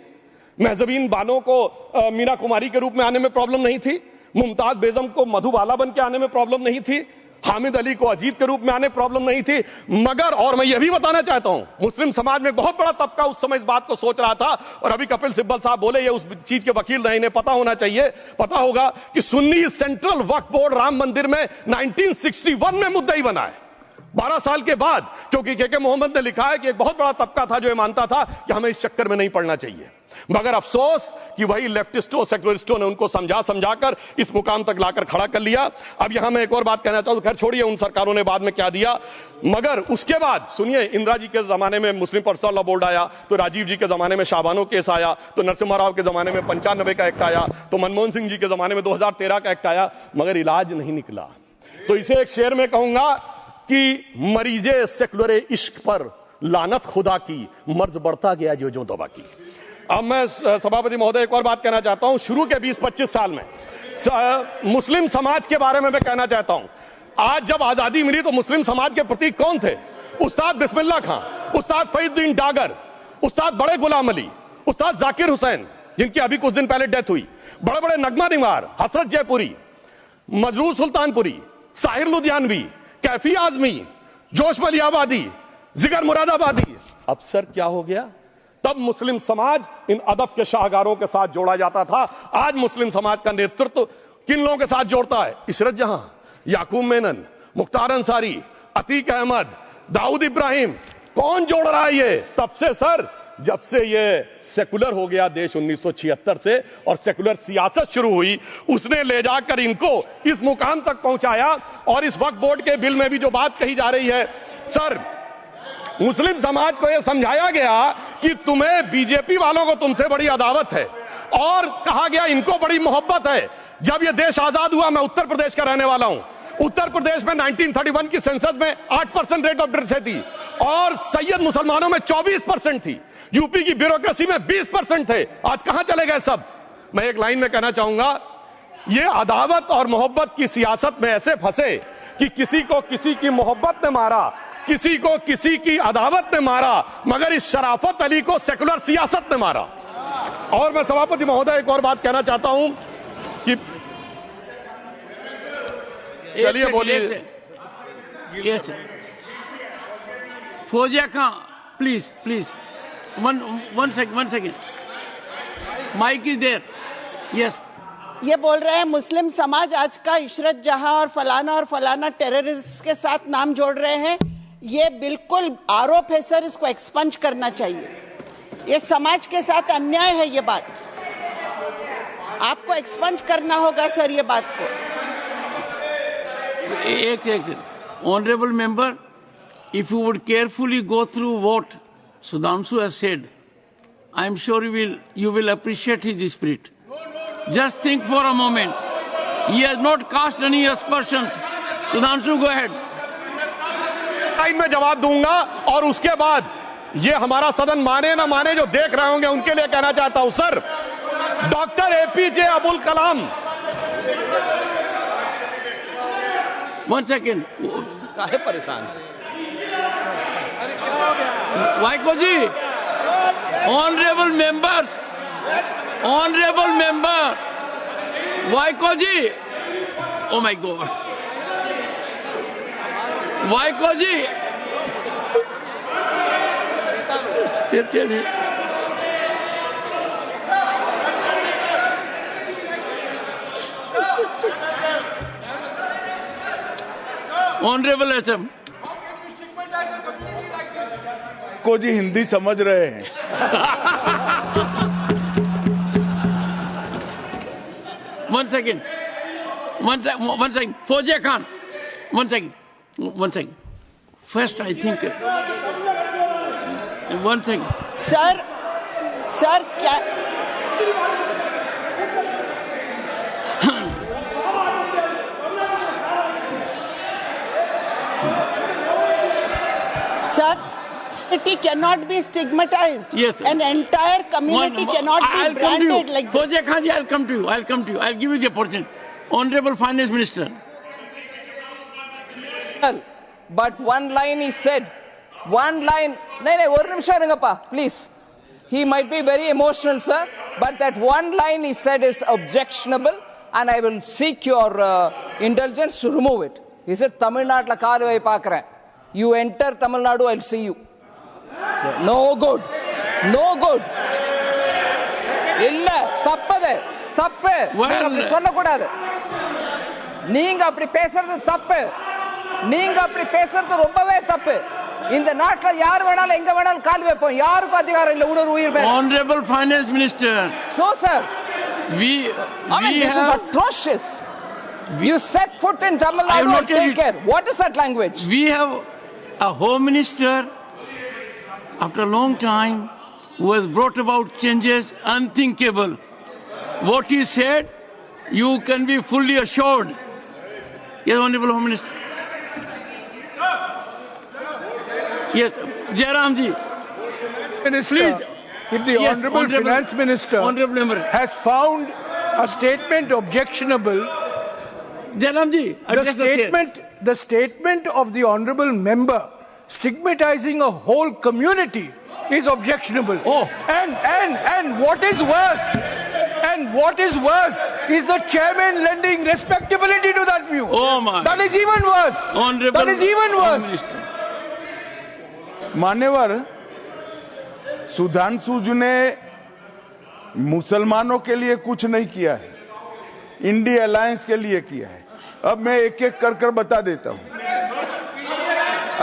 महजबीन बानो को मीना कुमारी के रूप में आने में प्रॉब्लम नहीं थी। मुमताज बेगम को मधुबाला बन के आने में प्रॉब्लम नहीं थी। हामिद अली को अजीत के रूप में आने प्रॉब्लम नहीं थी। मगर और मैं यह भी बताना चाहता हूं, मुस्लिम समाज में बहुत बड़ा तबका उस समय इस बात को सोच रहा था, और अभी कपिल सिब्बल साहब बोले ये उस चीज के वकील नहीं, इन्हें पता होना चाहिए, पता होगा कि सुन्नी सेंट्रल वक्फ बोर्ड राम मंदिर में 1961 में मुद्दई बना है, 12 साल के बाद, क्योंकि के मोहम्मद ने लिखा है कि एक बहुत बड़ा तबका था जो ये मानता था कि हमें इस चक्कर में नहीं पड़ना चाहिए। मगर अफसोस कि वही लेफ्टिस्टों सेक्युलरिस्टों ने उनको समझा समझाकर इस मुकाम तक लाकर खड़ा कर लिया। अब यहां मैं एक और बात कहना चाहूं, खैर छोड़िए उन सरकारों ने बाद में क्या दिया, मगर उसके बाद सुनिए, इंदिरा जी के जमाने में मुस्लिम पर्सनल लॉ बोर्ड आया, तो राजीव जी के जमाने में शाबानो केस आया, तो नरसिम्हा राव के जमाने में 95 का एक्ट आया, तो मनमोहन सिंह जी के जमाने में 2013 का एक्ट आया, मगर इलाज नहीं निकला। तो इसे एक शेर में कहूंगा कि मरीजे सेकुलर इश्क पर लानत खुदा की, मर्ज बढ़ता गया जो दवा की। अब मैं सभापति महोदय एक और बात कहना चाहता हूं, शुरू के 20-25 साल में मुस्लिम समाज के बारे में मैं कहना चाहता हूं। आज जब आजादी मिली तो मुस्लिम समाज के प्रतीक कौन थे? उस्ताद बिस्मिल्लाह खां, उस्ताद फरीदुद्दीन डागर, उस्ताद बड़े गुलाम अली, उस्ताद जाकिर हुसैन जिनकी अभी कुछ दिन पहले डेथ हुई, बड़े बड़े नगमा निवार, हसरत जयपुरी, मजरूर सुल्तानपुरी, साहिर लुधियानवी, कैफी आजमी, जोश मलियाबादी, जिगर मुरादाबादी। अब सर क्या हो गया? तब मुस्लिम समाज इन अदब के शाहकारों के साथ जोड़ा जाता था। आज मुस्लिम समाज का नेतृत्व किन लोगों के साथ जोड़ता है? इशरत जहां, याकूब मेनन, मुख्तार अंसारी, अतीक अहमद, दाऊद इब्राहिम, कौन जोड़ रहा है ये? तब से सर, जब से ये सेकुलर हो गया देश 1976 से और सेकुलर सियासत शुरू हुई, उसने ले जाकर इनको इस मुकाम तक पहुंचाया। और इस वक्फ बोर्ड के बिल में भी जो बात कही जा रही है, सर मुस्लिम समाज को यह समझाया गया कि तुम्हें बीजेपी वालों को तुमसे बड़ी अदावत है, और कहा गया इनको बड़ी मोहब्बत है। जब यह देश आजाद हुआ, मैं उत्तर प्रदेश का रहने वाला हूं, उत्तर प्रदेश में 1931 की सेंसस में 8% रेट ऑफ लिटरेसी थी और सैयद मुसलमानों में 24% थी। यूपी की ब्यूरोक्रेसी में 20% थे। आज कहां चले गए सब? मैं एक लाइन में कहना चाहूंगा, ये अदावत और मोहब्बत की सियासत में ऐसे फंसे कि किसी को किसी की मोहब्बत ने मारा, किसी को किसी की अदावत ने मारा, मगर इस शराफत अली को सेकुलर सियासत ने मारा। और मैं सभापति महोदय एक और बात कहना चाहता हूं कि चलिए बोलिए। Fauzia Khan, please please, one second, mic is there. Yes, ये बोल रहे हैं मुस्लिम समाज आज का इशरत जहां और फलाना टेररिस्ट के साथ नाम जोड़ रहे हैं। ये बिल्कुल आरोप है सर, इसको एक्सपंज करना चाहिए। ये समाज के साथ अन्याय है, ये बात आपको एक्सपंज करना होगा सर, ये बात को। एक honourable member, if you would carefully go through what Sudhanshu has said, I am sure you will appreciate his spirit. Just think for a moment. He has not cast any aspersions. Sudhanshu, go ahead. Time में जवाब दूंगा, और उसके बाद ये हमारा सदन माने ना माने, जो देख रहे होंगे उनके लिए कहना चाहता हूं sir, doctor APJ Abdul Kalam. One second. काहे परेशान? Vaiko ji, honourable member, Vaiko ji, oh my God, Vaiko ji, honourable SM को जी हिंदी समझ रहे हैं। One second. Fauzia Khan, one second. First, I think. One second. Sir क्या sir, community cannot be stigmatized. Yes, sir. An entire community cannot be branded like this. Fauziya Khan ji, I'll come to you. I'll give you the opportunity. Honorable Finance Minister. But one line is said. One line. No, one nimisham irungappa, please. He might be very emotional, sir, but that one line he said is objectionable, and I will seek your indulgence to remove it. He said, Tamil Nadu la kaadu vai paakren. You enter Tamil Nadu, I'll see you. No good. No good. இல்ல தப்பது தப்பு. நீங்க சொல்ல கூடாது. நீங்க அப்படி பேசுறது தப்பு. நீங்க அப்படி பேசுறது ரொம்பவே தப்பு. இந்த நாட்டுல யார் வேணாலும் எங்க வேணாலும் கால் வைப்போம், யாருக்கும் அதிகாரம் இல்ல ஒரு உயிர் மேல. Honorable Finance Minister. So sir, I mean, this is atrocious. You set foot in Tamil Nadu and take care. What is that language? We have a Home Minister after a long time who has brought about changes unthinkable. What he said, you can be fully assured. Yes, Honorable Home Minister. Yes, Jairam ji. Minister, Please. if the Yes, Honorable Finance Minister Honorable Member. has found a statement objectionable, Jairam ji, address the chair. the statement of the Honorable Member stigmatizing a whole community is objectionable. Oh. And what is worse, is the chairman lending respectability to that view. Oh my. That is even worse. Honorable That is even Home worse. Minister. मान्यवर, सुधांशु जी ने मुसलमानों के लिए कुछ नहीं किया है, इंडिया अलायंस के लिए किया है। अब मैं एक एक कर कर बता देता हूं।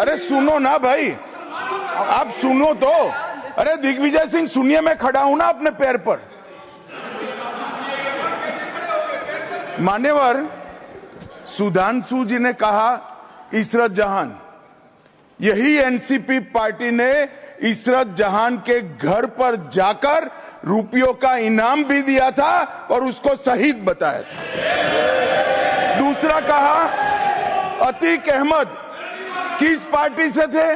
अरे सुनो ना भाई, आप सुनो तो। अरे दिग्विजय सिंह सुनिए, मैं खड़ा हूं ना अपने पैर पर। मान्यवर, सुधांशु जी ने कहा इशरत जहान, यही एनसीपी पार्टी ने इशरत जहान के घर पर जाकर रुपयों का इनाम भी दिया था और उसको शहीद बताया था। दूसरा कहा अतीक अहमद किस पार्टी से थे?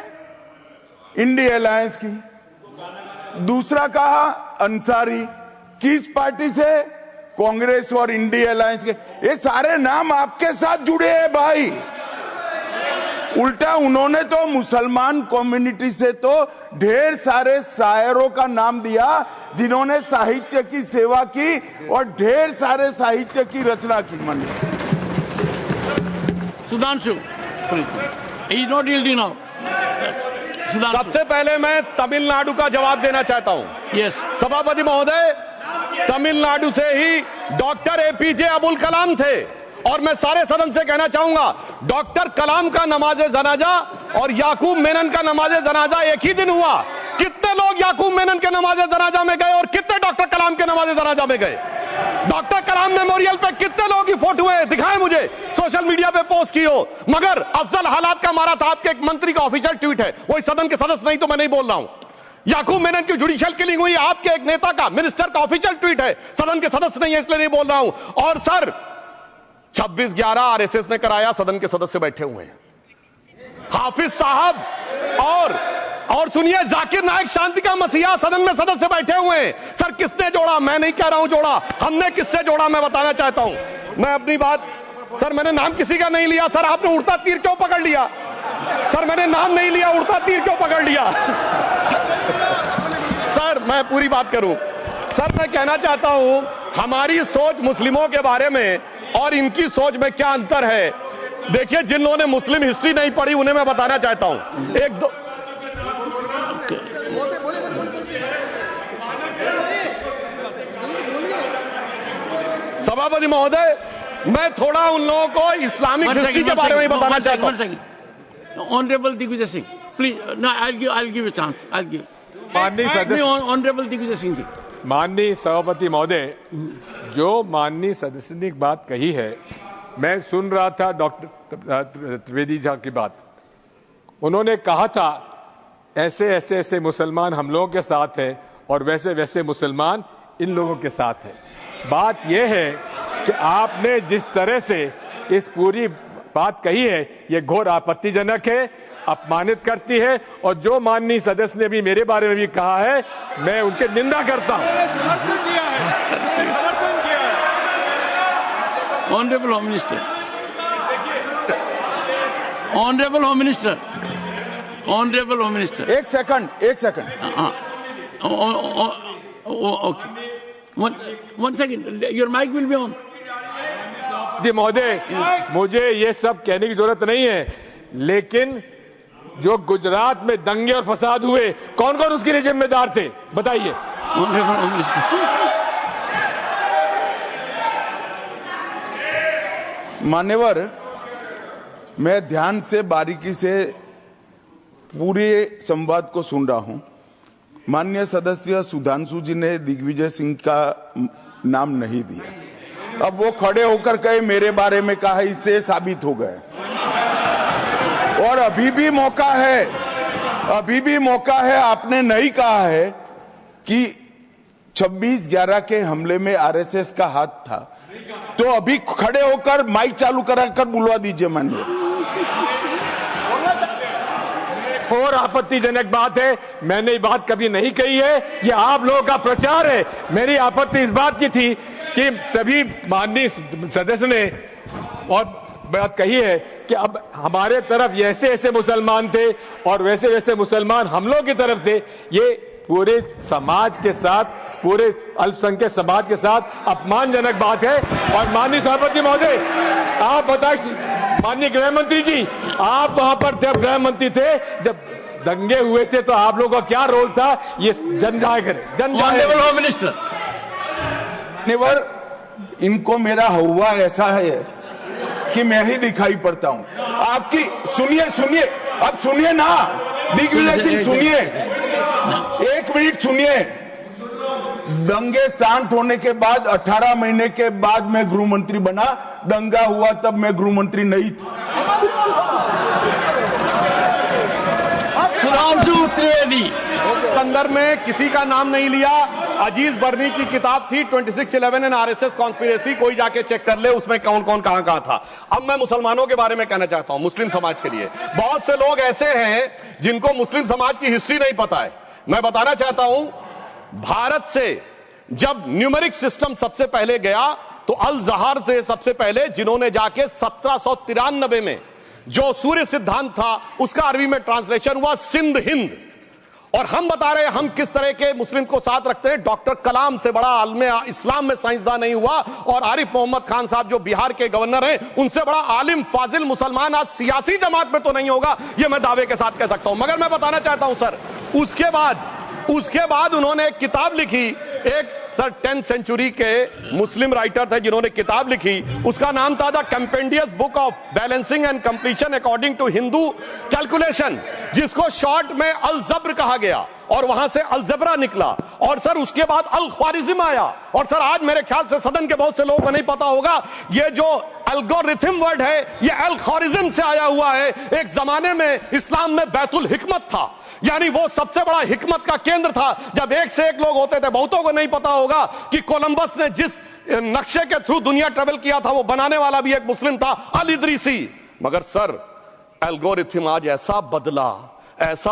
इंडिया अलायंस की। दूसरा कहा अंसारी किस पार्टी से? कांग्रेस और इंडिया अलायंस के। ये सारे नाम आपके साथ जुड़े हैं भाई। उल्टा उन्होंने तो मुसलमान कम्युनिटी से तो ढेर सारे शायरों का नाम दिया जिन्होंने साहित्य की सेवा की और ढेर सारे साहित्य की रचना की। मानिए Sudhanshu, he is not yielding now. Sudhanshu. सबसे पहले मैं तमिलनाडु का जवाब देना चाहता हूं। Yes. सभापति महोदय, तमिलनाडु से ही डॉक्टर एपीजे अब्दुल कलाम थे और मैं सारे सदन से कहना चाहूंगा, डॉक्टर कलाम का नमाजे जनाजा और याकूब मेनन का नमाजे जनाजा एक ही दिन हुआ। कितने लोग याकूब मेनन के नमाजे जनाजा में गए और कितने डॉक्टर कलाम के नमाजे जनाजा में गए? डॉक्टर कलाम मेमोरियल पे कितने लोगों की फोटो है? दिखाएं मुझे, सोशल मीडिया पे पोस्ट की हो। मगर अफजल हालात का मारा था, आपके एक मंत्री का ऑफिशियल ट्वीट है, वो इस सदन के सदस्य नहीं तो मैं नहीं बोल रहा हूं। याकूब मेनन की जुडिशियल किलिंग हुई, आपके एक नेता का, मिनिस्टर का ऑफिशियल ट्वीट है, सदन के सदस्य नहीं है इसलिए नहीं बोल रहा हूं। और सर 26/11 आरएसएस ने कराया, सदन के सदस्य बैठे हुए हैं। हाफिज साहब और सुनिए, जाकिर नायक शांति का मसीहा सदन में सदस्य बैठे हुए हैं। सर किसने जोड़ा? मैं नहीं कह रहा हूं जोड़ा, हमने किससे जोड़ा मैं बताना चाहता हूं। मैं अपनी बात, सर मैंने नाम किसी का नहीं लिया। सर आपने उड़ता तीर क्यों पकड़ लिया? सर मैंने नाम नहीं लिया, उड़ता तीर क्यों पकड़ लिया? सर मैं पूरी बात करूं। सर मैं कहना चाहता हूं, हमारी सोच मुस्लिमों के बारे में और इनकी सोच में क्या अंतर है। देखिए, जिन लोगों ने मुस्लिम हिस्ट्री नहीं पढ़ी उन्हें मैं बताना चाहता हूं। एक दो सभापति महोदय, मैं थोड़ा उन लोगों को इस्लामिक हिस्ट्री के बारे में बताना चाहता हूं। Honorable Digvijay Singh, please. No, I'll give you a chance. I'll give. माननीय सदस्य, Honorable Digvijay Singh ji. माननीय सभापति महोदय, जो माननीय सदस्य ने एक बात कही है, मैं सुन रहा था डॉक्टर त्रिवेदी जी की बात। उन्होंने कहा था ऐसे ऐसे ऐसे मुसलमान हम लोगों के साथ हैं और वैसे वैसे मुसलमान इन लोगों के साथ हैं। बात यह है कि आपने जिस तरह से इस पूरी बात कही है, ये घोर आपत्तिजनक है, अपमानित करती है, और जो माननीय सदस्य ने भी मेरे बारे में भी कहा है, मैं उनकी निंदा करता हूं। Honorable Home Minister. Honorable Home Minister. Honorable Home Minister. एक second. Okay. One second. Your mic will be on. जी महोदय, मुझे ये सब कहने की जरूरत नहीं है, लेकिन जो गुजरात में दंगे और फसाद हुए, कौन कौन उसके लिए जिम्मेदार थे बताइए। Honorable Home Minister. मान्यवर, मैं ध्यान से बारीकी से पूरे संवाद को सुन रहा हूं। माननीय सदस्य सुधांशु जी ने दिग्विजय सिंह का नाम नहीं दिया। अब वो खड़े होकर कहे मेरे बारे में कहा, इससे साबित हो गए। और अभी भी मौका है, अभी भी मौका है। आपने नहीं कहा है कि 26/11 के हमले में आरएसएस का हाथ था, तो अभी खड़े होकर माइक चालू कराकर बुलवा दीजिए माननीय। और आपत्तिजनक बात है, मैंने ये बात कभी नहीं कही है, ये आप लोगों का प्रचार है। मेरी आपत्ति इस बात की थी कि सभी माननीय सदस्य ने और बात कही है कि अब हमारे तरफ ऐसे ऐसे मुसलमान थे और वैसे वैसे मुसलमान हम लोग की तरफ थे। ये पूरे समाज के साथ, पूरे अल्पसंख्यक समाज के साथ अपमानजनक बात है। और माननीय सभापति महोदय, आप बताइए, माननीय गृह मंत्री जी, आप वहां पर थे, गृह मंत्री थे जब दंगे हुए थे, तो आप लोगों का क्या रोल था ये जन जाहिर होम मिनिस्टर। इनको मेरा हुआ ऐसा है कि मैं ही दिखाई पड़ता हूं। आपकी सुनिए सुनिए, अब सुनिए ना दिग्विजय सिंह, सुनिए 1 मिनट सुनिए। दंगे शांत होने के बाद 18 महीने के बाद मैं गृह मंत्री बना। दंगा हुआ तब मैं गृह मंत्री नहीं था। सुधांशु त्रिवेदी संदर्भ में किसी का नाम नहीं लिया। अजीज बर्नी की किताब थी 2611 एंड आरएसएस कॉन्स्पिरेसी, कोई जाके चेक कर ले उसमें कौन कौन कहां कहां था। अब मैं मुसलमानों के बारे में कहना चाहता हूं, मुस्लिम समाज के लिए। बहुत से लोग ऐसे हैं जिनको मुस्लिम समाज की हिस्ट्री नहीं पता है। मैं बताना चाहता हूं, भारत से जब न्यूमेरिक सिस्टम सबसे पहले गया तो अल जहार थे सबसे पहले, जिन्होंने जाके 1793 में जो सूर्य सिद्धांत था उसका अरबी में ट्रांसलेशन हुआ सिंध हिंद। और हम बता रहे हैं हम किस तरह के मुस्लिम को साथ रखते हैं। डॉक्टर कलाम से बड़ा आलिम इस्लाम में साइंसदान नहीं हुआ, और आरिफ मोहम्मद खान साहब जो बिहार के गवर्नर हैं, उनसे बड़ा आलिम फाजिल मुसलमान आज सियासी जमात में तो नहीं होगा, ये मैं दावे के साथ कह सकता हूं। मगर मैं बताना चाहता हूं सर, उसके बाद उन्होंने एक किताब लिखी, एक सर 10th सेंचुरी के मुस्लिम राइटर थे जिन्होंने किताब लिखी, उसका नाम था the compendious book of balancing and completion according to Hindu calculation, जिसको शॉर्ट में अल जब्र कहा गया, और वहां से अलजबरा निकला। और सर उसके बाद अल ख्वारिज्म आया। और सर आज मेरे ख्याल से सदन के बहुत से लोगों को नहीं पता होगा, ये जो एल्गोरिथम वर्ड है ये अल ख्वारिज्म से आया हुआ है। एक जमाने में इस्लाम में बैतुल हिकमत था, यानी वो सबसे बड़ा हिकमत का केंद्र था, जब एक से एक लोग होते थे। बहुतों को नहीं पता होगा कि कोलंबस ने जिस नक्शे के थ्रू दुनिया ट्रेवल किया था, वो बनाने वाला भी एक मुस्लिम था, अल इदरीसी। मगर सर एल्गोरिथम आज ऐसा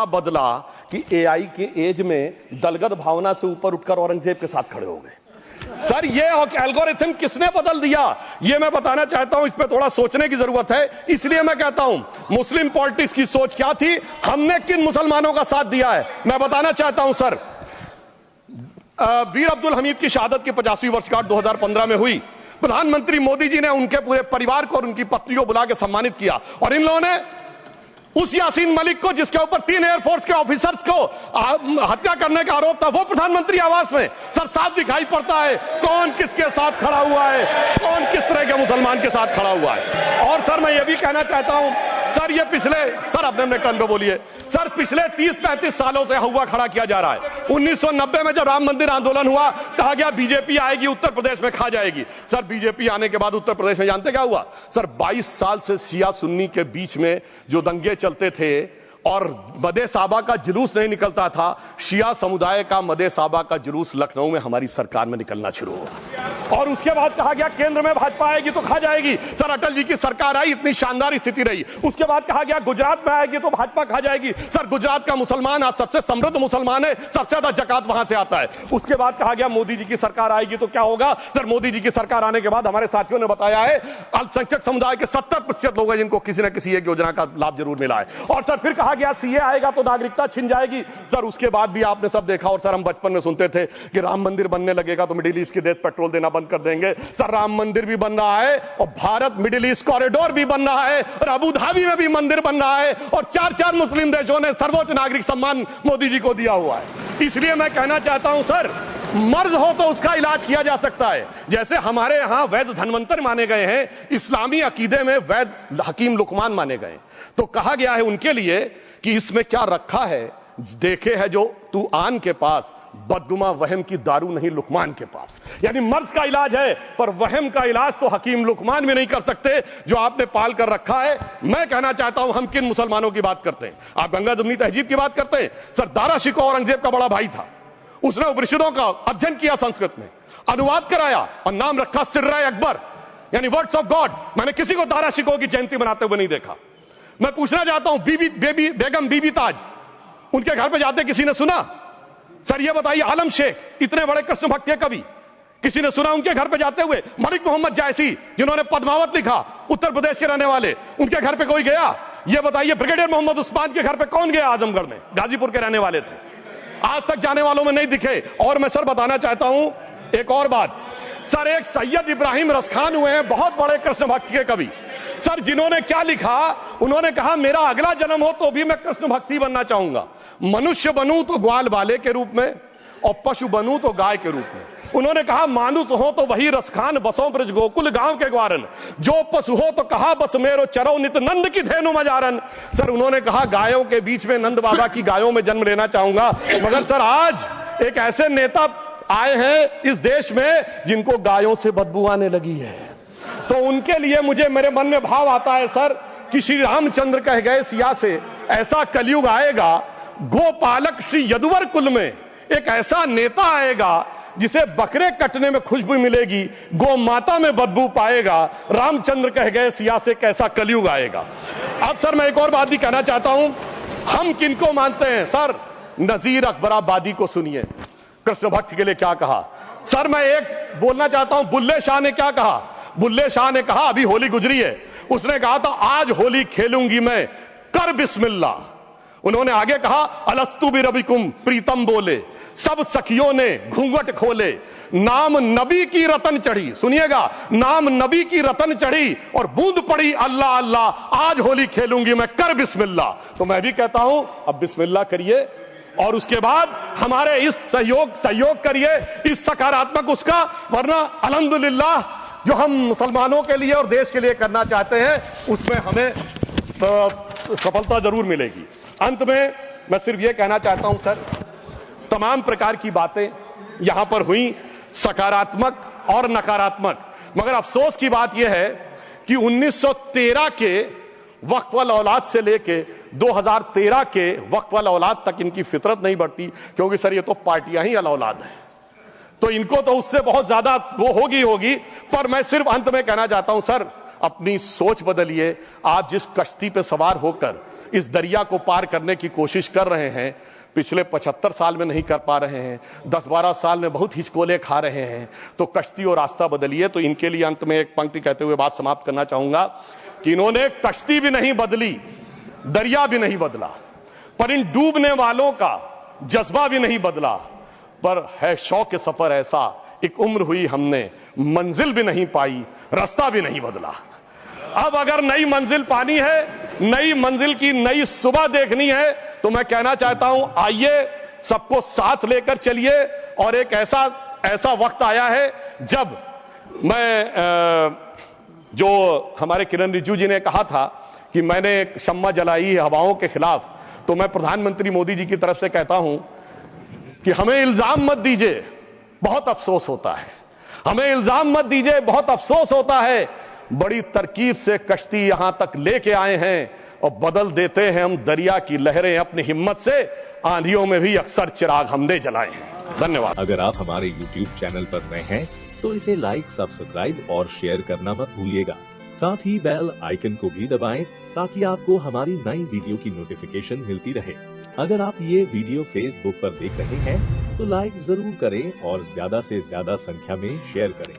बदला कि एआई के एज में दलगत भावना से ऊपर उठकर औरंगजेब के साथ खड़े हो गए। सर ये एल्गोरिथम किसने बदल दिया, ये मैं बताना चाहता हूं। इस पे थोड़ा सोचने की जरूरत है। इसलिए मैं कहता हूं मुस्लिम पॉलिटिक्स की सोच क्या थी, हमने किन मुसलमानों का साथ दिया है, मैं बताना चाहता हूं सर। वीर अब्दुल हमीद की शहादत की 50वीं वर्षगांठ 2015 में हुई। प्रधानमंत्री मोदी जी ने उनके पूरे परिवार को और उनकी पत्नी को बुला के सम्मानित किया, और इन लोगों ने उस यासीन मलिक को, जिसके ऊपर 3 एयरफोर्स के ऑफिसर्स को हत्या करने का आरोप था, वो प्रधानमंत्री आवास में। सर साफ दिखाई पड़ता है कौन किसके साथ खड़ा हुआ है, कौन किस तरह के मुसलमान के साथ खड़ा हुआ है। और सर मैं ये भी कहना चाहता हूं सर, ये सर अपने टर्न पे बोलिए सर, पिछले 30-35 सालों से हुआ खड़ा किया जा रहा है। 1990 में जब राम मंदिर आंदोलन हुआ, कहा गया बीजेपी आएगी उत्तर प्रदेश में खा जाएगी। सर बीजेपी आने के बाद उत्तर प्रदेश में जानते क्या हुआ सर, 22 साल से शिया सुन्नी के बीच में जो दंगे चलते थे और मदे साहबा का जुलूस नहीं निकलता था, शिया समुदाय का मदे साहबा का जुलूस लखनऊ में हमारी सरकार में निकलना शुरू हुआ। और उसके बाद कहा गया केंद्र में भाजपा आएगी तो खा जाएगी। सर अटल जी की सरकार आई, इतनी शानदार स्थिति रही। उसके बाद कहा गया गुजरात में आएगी तो भाजपा खा जाएगी। सर गुजरात का मुसलमान आज सबसे समृद्ध मुसलमान है, सबसे ज्यादा जकात वहां से आता है। उसके बाद कहा गया मोदी जी की सरकार आएगी तो क्या होगा। सर मोदी जी की सरकार आने के बाद हमारे साथियों ने बताया है अल्पसंख्यक समुदाय के 70% लोग हैं जिनको किसी न किसी एक योजना का लाभ जरूर मिला है। और सर फिर कहा गया सीए आएगा तो नागरिकता छिन जाएगी। सर उसके बाद भी आपने सब देखा, और सर हम बचपन में सुनते थे कि राम मंदिर बनने लगेगा तो मिडिल ईस्ट के देश पेट्रोल देना बंद कर देंगे। सर राम मंदिर भी बन रहा है, और भारत मिडिल ईस्ट कॉरिडोर भी बन रहा है, और अबू धाबी में भी मंदिर बन रहा है, और 4 मुस्लिम देशों ने सर्वोच्च नागरिक सम्मान मोदी जी को दिया हुआ है। इसलिए मैं कहना चाहता हूं सर, मर्ज हो तो उसका इलाज किया जा सकता है। जैसे हमारे यहां वैद धनवंतर माने गए हैं, इस्लामी अकीदे में वैद हकीम लुकमान माने गए, तो कहा गया है उनके लिए कि इसमें क्या रखा है, देखे है जो तू आन के पास, बदगुमा वहम की दारू नहीं लुकमान के पास। यानी मर्ज का इलाज है, पर वहम का इलाज तो हकीम लुकमान भी नहीं कर सकते जो आपने पाल कर रखा है। मैं कहना चाहता हूं, हम किन मुसलमानों की बात करते हैं? आप गंगा जमुनी तहजीब की बात करते हैं। सर, दारा शिकोह औरंगजेब का बड़ा भाई था, उसने उपनिषदों का अध्ययन किया, संस्कृत में अनुवाद कराया और नाम रखा सिर्रा अकबर, यानी वर्ड्स ऑफ गॉड। मैंने किसी को दारा शिकोह की जयंती मनाते हुए नहीं देखा। मैं पूछना चाहता हूं, बेगम बीबी ताज, उनके घर पे जाते किसी ने सुना? सर ये बताइए, आलम शेख, इतने बड़े कृष्ण भक्त के कवि, किसी ने सुना उनके घर पे जाते हुए? मलिक मोहम्मद जायसी, जिन्होंने पद्मावत लिखा, उत्तर प्रदेश के रहने वाले, उनके घर पे कोई गया? ये बताइए, ब्रिगेडियर मोहम्मद उस्मान के घर पे कौन गया? आजमगढ़ में, गाजीपुर के रहने वाले थे, आज तक जाने वालों में नहीं दिखे। और मैं सर बताना चाहता हूं एक और बात। सर, एक सैयद इब्राहिम रसखान हुए हैं, बहुत बड़े कृष्ण भक्त के कवि। सर, जिन्होंने क्या लिखा, उन्होंने कहा मेरा अगला जन्म हो तो भी मैं कृष्ण भक्ति बनना चाहूंगा। मनुष्य बनूं तो ग्वाल बाले के रूप में, और पशु बनूं तो गाय के रूप में। उन्होंने कहा मानुष हो तो वही रसखान, बसों ब्रज गोकुल गांव के ग्वारन, जो पशु हो तो कहा बस मेरो चरो नित नंद की धेनु मजारन। सर, उन्होंने कहा गायों के बीच में नंद बाबा की गायों में जन्म लेना चाहूंगा। मगर सर, आज एक ऐसे नेता आए हैं इस देश में जिनको गायों से बदबू आने लगी है, तो उनके लिए मुझे मेरे मन में भाव आता है सर कि श्री रामचंद्र कह गए सिया से, ऐसा कलयुग आएगा, गोपालक श्री यदुवर कुल में एक ऐसा नेता आएगा जिसे बकरे कटने में खुशबू मिलेगी, गौ माता में बदबू पाएगा। रामचंद्र कह गए सिया से, कैसा कलयुग आएगा। अब सर मैं एक और बात भी कहना चाहता हूं, हम किनको मानते हैं? सर, नजीर अकबराबादी को सुनिए, कृष्ण भक्त के लिए क्या कहा। सर, मैं एक बोलना चाहता हूं, बुल्ले शाह ने क्या कहा? बुल्ले शाह ने कहा, अभी होली गुजरी है, उसने कहा था आज होली खेलूंगी मैं, कर बिस्मिल्लाह। उन्होंने आगे कहा, अलस्तु बिरबिकुम प्रीतम बोले, सब सखियों ने घूंघट खोले, नाम नबी की रतन चढ़ी, सुनिएगा, नाम नबी की रतन चढ़ी और बूंद पड़ी अल्लाह अल्लाह, आज होली खेलूंगी मैं, कर बिस्मिल्लाह। तो मैं भी कहता हूं, अब बिस्मिल्लाह करिए और उसके बाद हमारे इस सहयोग करिए, इस सकारात्मक उसका, वरना अल्हम्दुलिल्लाह जो हम मुसलमानों के लिए और देश के लिए करना चाहते हैं उसमें हमें सफलता जरूर मिलेगी। अंत में मैं सिर्फ ये कहना चाहता हूं सर, तमाम प्रकार की बातें यहां पर हुई, सकारात्मक और नकारात्मक, मगर अफसोस की बात यह है कि 1913 के वक्फ वाल औलाद से लेके 2013 के वक्फ वाल औलाद तक इनकी फितरत नहीं बढ़ती, क्योंकि सर ये तो पार्टियां ही अल औलाद हैं, तो इनको तो उससे बहुत ज्यादा वो होगी। पर मैं सिर्फ अंत में कहना चाहता हूं सर, अपनी सोच बदलिए। आप जिस कश्ती पे सवार होकर इस दरिया को पार करने की कोशिश कर रहे हैं, पिछले 75 साल में नहीं कर पा रहे हैं, 10-12 साल में बहुत हिचकोले खा रहे हैं, तो कश्ती और रास्ता बदलिए। तो इनके लिए अंत में एक पंक्ति कहते हुए बात समाप्त करना चाहूंगा कि इन्होंने कश्ती भी नहीं बदली, दरिया भी नहीं बदला, पर इन डूबने वालों का जज्बा भी नहीं बदला, पर है शौक सफर ऐसा, एक उम्र हुई हमने, मंजिल भी नहीं पाई, रास्ता भी नहीं बदला। अब अगर नई मंजिल पानी है, नई मंजिल की नई सुबह देखनी है, तो मैं कहना चाहता हूं, आइए सबको साथ लेकर चलिए। और एक ऐसा वक्त आया है जब मैं जो हमारे किरण रिजिजू जी ने कहा था कि मैंने एक शम्मा जलाई हवाओं के खिलाफ, तो मैं प्रधानमंत्री मोदी जी की तरफ से कहता हूं कि हमें इल्जाम मत दीजिए, बहुत अफसोस होता है, हमें इल्जाम मत दीजिए, बहुत अफसोस होता है। बड़ी तरकीब से कश्ती यहां तक लेके आए हैं और बदल देते हैं हम दरिया की लहरें अपनी हिम्मत से, आंधियों में भी अक्सर चिराग हमने जलाए हैं। धन्यवाद। अगर आप हमारे YouTube चैनल पर नए हैं तो इसे लाइक, सब्सक्राइब और शेयर करना मत भूलिएगा। साथ ही बेल आइकन को भी दबाएं ताकि आपको हमारी नई वीडियो की नोटिफिकेशन मिलती रहे। अगर आप ये वीडियो Facebook पर देख रहे हैं तो लाइक जरूर करें और ज्यादा से ज्यादा संख्या में शेयर करें।